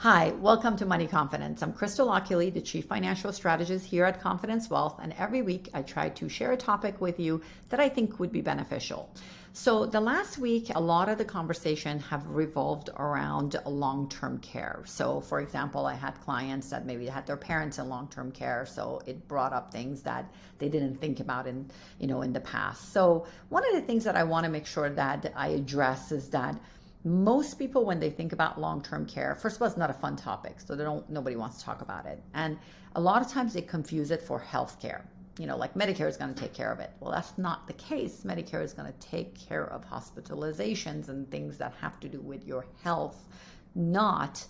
Hi, welcome to Money Confidence. I'm Crystal Ockley, the Chief Financial Strategist here at Confidence Wealth, and every week I try to share a topic with you that I think would be beneficial. So the last week, a lot of the conversation have revolved around long-term care. So for example, I had clients that maybe had their parents in long-term care, so it brought up things that they didn't think about in the past. So one of the things that I want to make sure that I address is that most people, when they think about long-term care, first of all, it's not a fun topic, so nobody wants to talk about it. And a lot of times they confuse it for healthcare. Like Medicare is going to take care of it. Well, that's not the case. Medicare is going to take care of hospitalizations and things that have to do with your health, not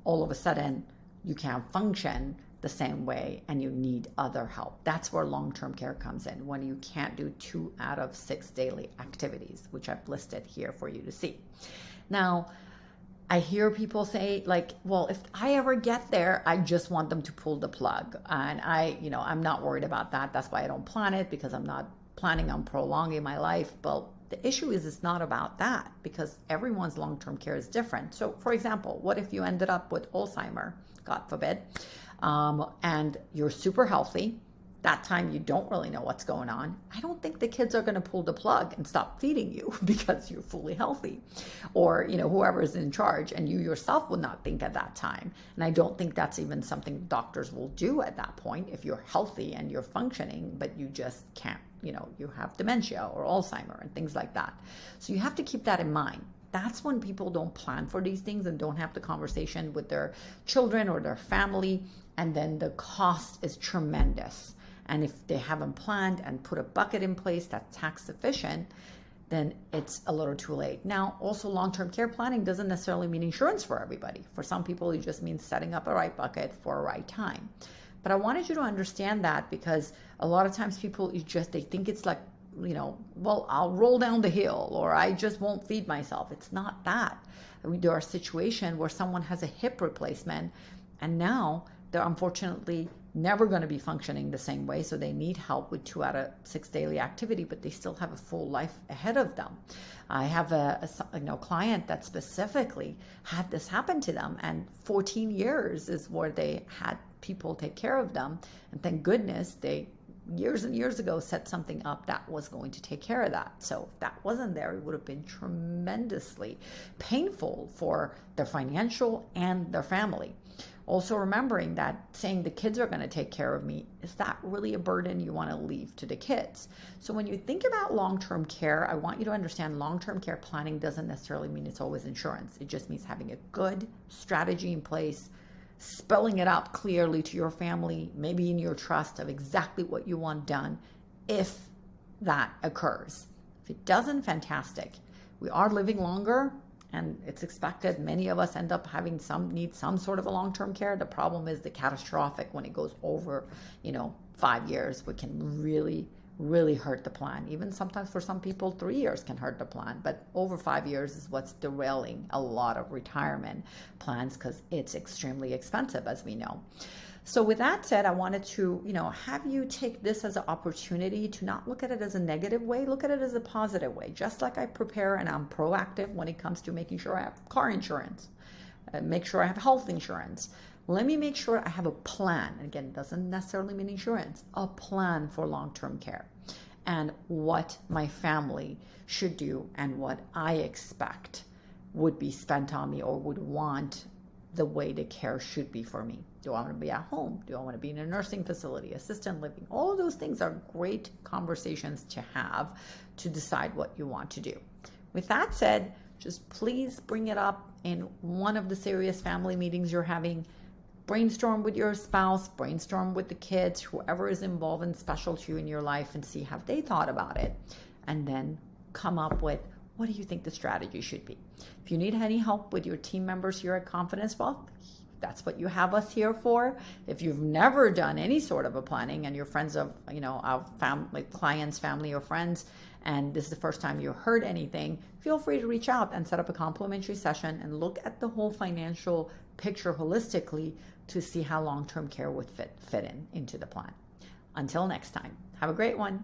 all of a sudden you can't function the same way and you need other help. That's where long-term care comes in, when you can't do 2 out of 6 daily activities, which I've listed here for you to see. Now, I hear people say, like, well, if I ever get there, I just want them to pull the plug. And I'm not worried about that. That's why I don't plan it, because I'm not planning on prolonging my life. But the issue is, it's not about that, because everyone's long-term care is different. So for example, what if you ended up with Alzheimer, God forbid, and you're super healthy? That time you don't really know what's going on. I don't think the kids are going to pull the plug and stop feeding you because you're fully healthy, or whoever is in charge, and you yourself would not think at that time. And I don't think that's even something doctors will do at that point, if you're healthy and you're functioning, but you just can't, you have dementia or Alzheimer and things like that. So you have to keep that in mind. That's when people don't plan for these things and don't have the conversation with their children or their family, and then the cost is tremendous. And if they haven't planned and put a bucket in place that's tax efficient, then it's a little too late. Now, also, long-term care planning doesn't necessarily mean insurance for everybody. For some people, it just means setting up a right bucket for a right time. But I wanted you to understand that, because a lot of times people, they think it's like, well, I'll roll down the hill, or I just won't feed myself. It's not that. I mean, there are situations where someone has a hip replacement, and now they're unfortunately never going to be functioning the same way. So they need help with 2 out of 6 daily activity, but they still have a full life ahead of them. I have a client that specifically had this happen to them, and 14 years is where they had people take care of them. And thank goodness they years and years ago set something up that was going to take care of that. So if that wasn't there, it would have been tremendously painful for their financial and their family. Also remembering that saying the kids are going to take care of me, is that really a burden you want to leave to the kids? So when you think about long-term care, I want you to understand long-term care planning doesn't necessarily mean it's always insurance. It just means having a good strategy in place, spelling it out clearly to your family, maybe in your trust, of exactly what you want done if that occurs. If it doesn't, fantastic. We are living longer, and it's expected many of us end up need some sort of a long-term care. The problem is the catastrophic, when it goes over 5 years, which can really hurt the plan. Even sometimes for some people 3 years can hurt the plan, but over 5 years is what's derailing a lot of retirement plans, because it's extremely expensive, as we know. So with that said, I wanted to have you take this as an opportunity to not look at it as a negative way, look at it as a positive way. Just like I prepare and I'm proactive when it comes to making sure I have car insurance, make sure I have health insurance. Let me make sure I have a plan. Again, it doesn't necessarily mean insurance, a plan for long-term care, and what my family should do and what I expect would be spent on me, or would want the way the care should be for me. Do I want to be at home? Do I want to be in a nursing facility, assisted living? All of those things are great conversations to have to decide what you want to do. With that said, just please bring it up in one of the serious family meetings you're having. Brainstorm with your spouse, brainstorm with the kids, whoever is involved and special to you in your life, and see have they thought about it, and then come up with, what do you think the strategy should be? If you need any help with your team members here at Confidence Wealth, that's what you have us here for. If you've never done any sort of a planning, and you're friends of, our clients, family, or friends, and this is the first time you heard anything, feel free to reach out and set up a complimentary session and look at the whole financial picture holistically to see how long-term care would fit into the plan. Until next time, have a great one.